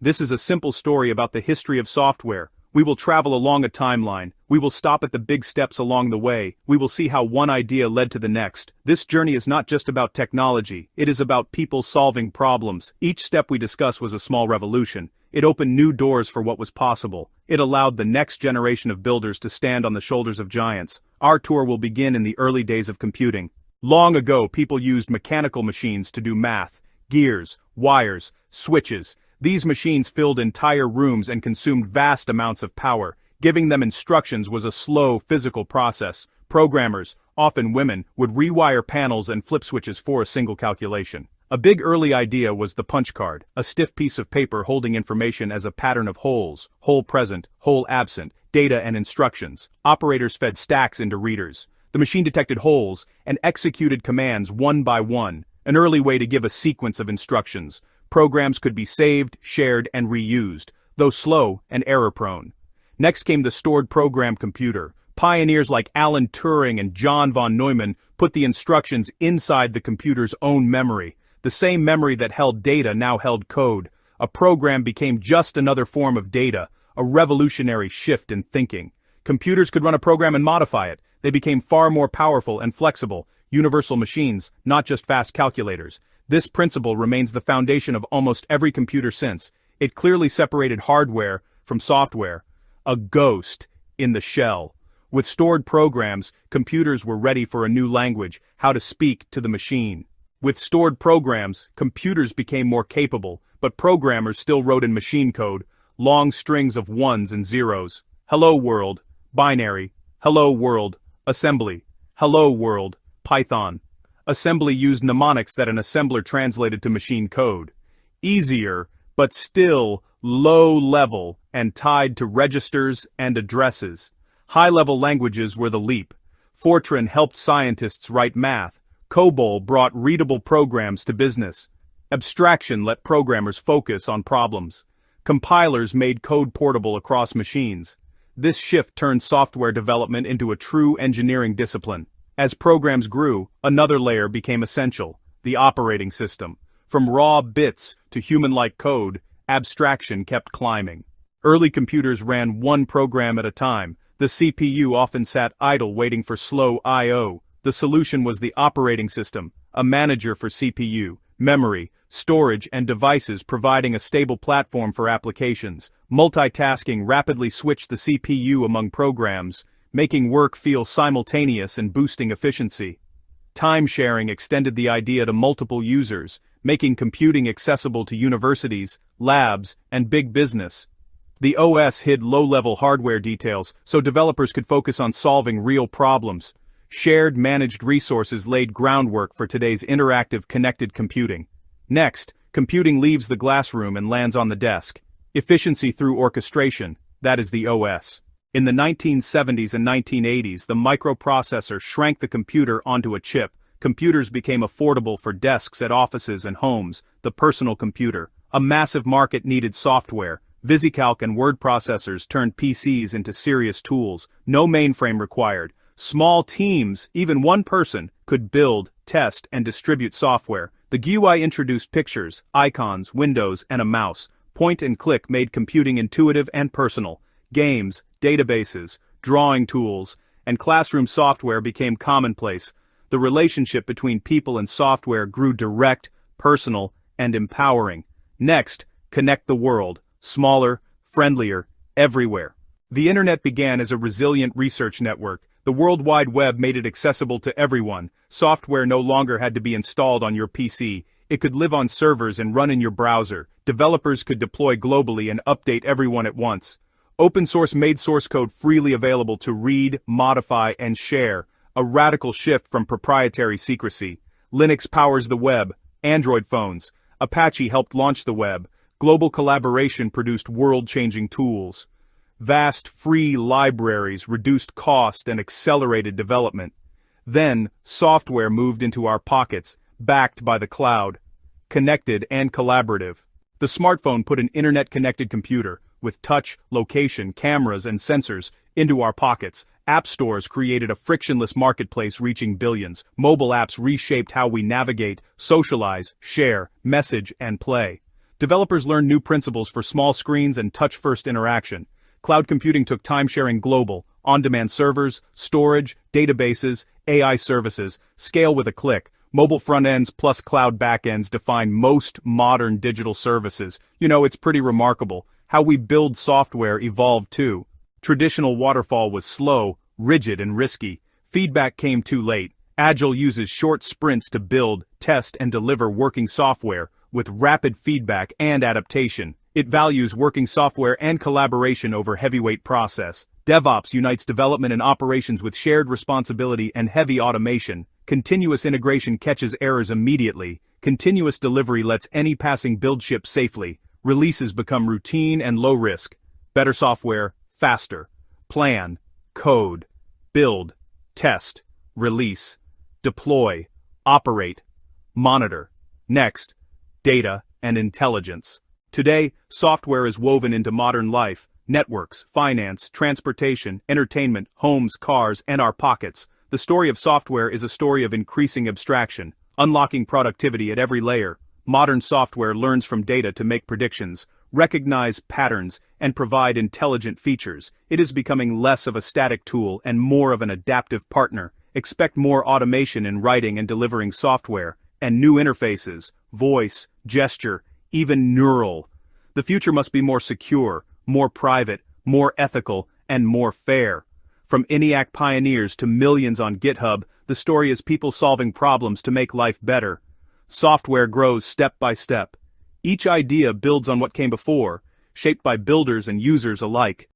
This is a simple story about the history of software. We will travel along a timeline. We will stop at the big steps along the way. We will see how one idea led to the next. This journey is not just about technology. It is about people solving problems. Each step we discuss was a small revolution. It opened new doors for what was possible. It allowed the next generation of builders to stand on the shoulders of giants. Our tour will begin in the early days of computing. Long ago, people used mechanical machines to do math, gears, wires, switches. These machines filled entire rooms and consumed vast amounts of power. Giving them instructions was a slow, physical process. Programmers, often women, would rewire panels and flip switches for a single calculation. A big early idea was the punch card, a stiff piece of paper holding information as a pattern of holes, hole present, hole absent, data and instructions. Operators fed stacks into readers. The machine detected holes and executed commands one by one, an early way to give a sequence of instructions. Programs could be saved, shared, and reused, though slow and error-prone. Next came the stored program computer. Pioneers like Alan Turing and John von Neumann put the instructions inside the computer's own memory. The same memory that held data now held code. A program became just another form of data, a revolutionary shift in thinking. Computers could run a program and modify it. They became far more powerful and flexible, universal machines, not just fast calculators. This principle remains the foundation of almost every computer since. It clearly separated hardware from software, a ghost in the shell. With stored programs, computers were ready for a new language, how to speak to the machine. With stored programs, computers became more capable, but programmers still wrote in machine code, long strings of ones and zeros. Hello world, binary. Hello world, assembly. Hello world, Python. Assembly used mnemonics that an assembler translated to machine code. Easier, but still low-level and tied to registers and addresses. High-level languages were the leap. Fortran helped scientists write math. COBOL brought readable programs to business. Abstraction let programmers focus on problems. Compilers made code portable across machines. This shift turned software development into a true engineering discipline. As programs grew, another layer became essential, the operating system. From raw bits to human-like code, abstraction kept climbing. Early computers ran one program at a time. The CPU often sat idle waiting for slow I/O. The solution was the operating system, a manager for CPU, memory, storage, and devices providing a stable platform for applications. Multitasking rapidly switched the CPU among programs, making work feel simultaneous and boosting efficiency. Time sharing extended the idea to multiple users, making computing accessible to universities, labs, and big business. The OS hid low-level hardware details so developers could focus on solving real problems. Shared managed resources laid groundwork for today's interactive connected computing. Next, computing leaves the classroom and lands on the desk. Efficiency through orchestration, that is the OS. In the 1970s and 1980s, the microprocessor shrank the computer onto a chip. Computers became affordable for desks at offices and homes, the personal computer. A massive market needed software. VisiCalc and word processors turned PCs into serious tools. No mainframe required. Small teams, even one person, could build, test, and distribute software. The GUI introduced pictures, icons, windows, and a mouse. Point and click made computing intuitive and personal. Games, databases, drawing tools, and classroom software became commonplace. The relationship between people and software grew direct, personal, and empowering. Next, connect the world. Smaller, friendlier, everywhere. The internet began as a resilient research network. The World Wide Web made it accessible to everyone. Software no longer had to be installed on your PC. It could live on servers and run in your browser. Developers could deploy globally and update everyone at once. Open source made source code freely available to read, modify, and share, a radical shift from proprietary secrecy. Linux powers the web, Android phones. Apache helped launch the web. Global collaboration produced world-changing tools. Vast free libraries reduced cost and accelerated development. Then, software moved into our pockets, backed by the cloud. Connected and collaborative. The smartphone put an internet-connected computer, with touch, location, cameras, and sensors, into our pockets. App stores created a frictionless marketplace reaching billions. Mobile apps reshaped how we navigate, socialize, share, message, and play. Developers learned new principles for small screens and touch-first interaction. Cloud computing took time-sharing global, on-demand servers, storage, databases, AI services, scale with a click. Mobile front-ends plus cloud back-ends define most modern digital services. It's pretty remarkable. How we build software evolved too. Traditional waterfall was slow, rigid, and risky. Feedback came too late. Agile uses short sprints to build, test, and deliver working software, with rapid feedback and adaptation. It values working software and collaboration over heavyweight process. DevOps unites development and operations with shared responsibility and heavy automation. Continuous integration catches errors immediately. Continuous delivery lets any passing build ship safely. Releases become routine and low risk. Better software, faster. Plan, code, build, test, release, deploy, operate, monitor. Next, data and intelligence. Today, software is woven into modern life. Networks, finance, transportation, entertainment, homes, cars, and our pockets. The story of software is a story of increasing abstraction, unlocking productivity at every layer. Modern software learns from data to make predictions, recognize patterns, and provide intelligent features. It is becoming less of a static tool and more of an adaptive partner. Expect more automation in writing and delivering software, and new interfaces, voice, gesture, even neural. The future must be more secure, more private, more ethical, and more fair. From ENIAC pioneers to millions on GitHub, the story is people solving problems to make life better. Software grows step by step. Each idea builds on what came before, shaped by builders and users alike.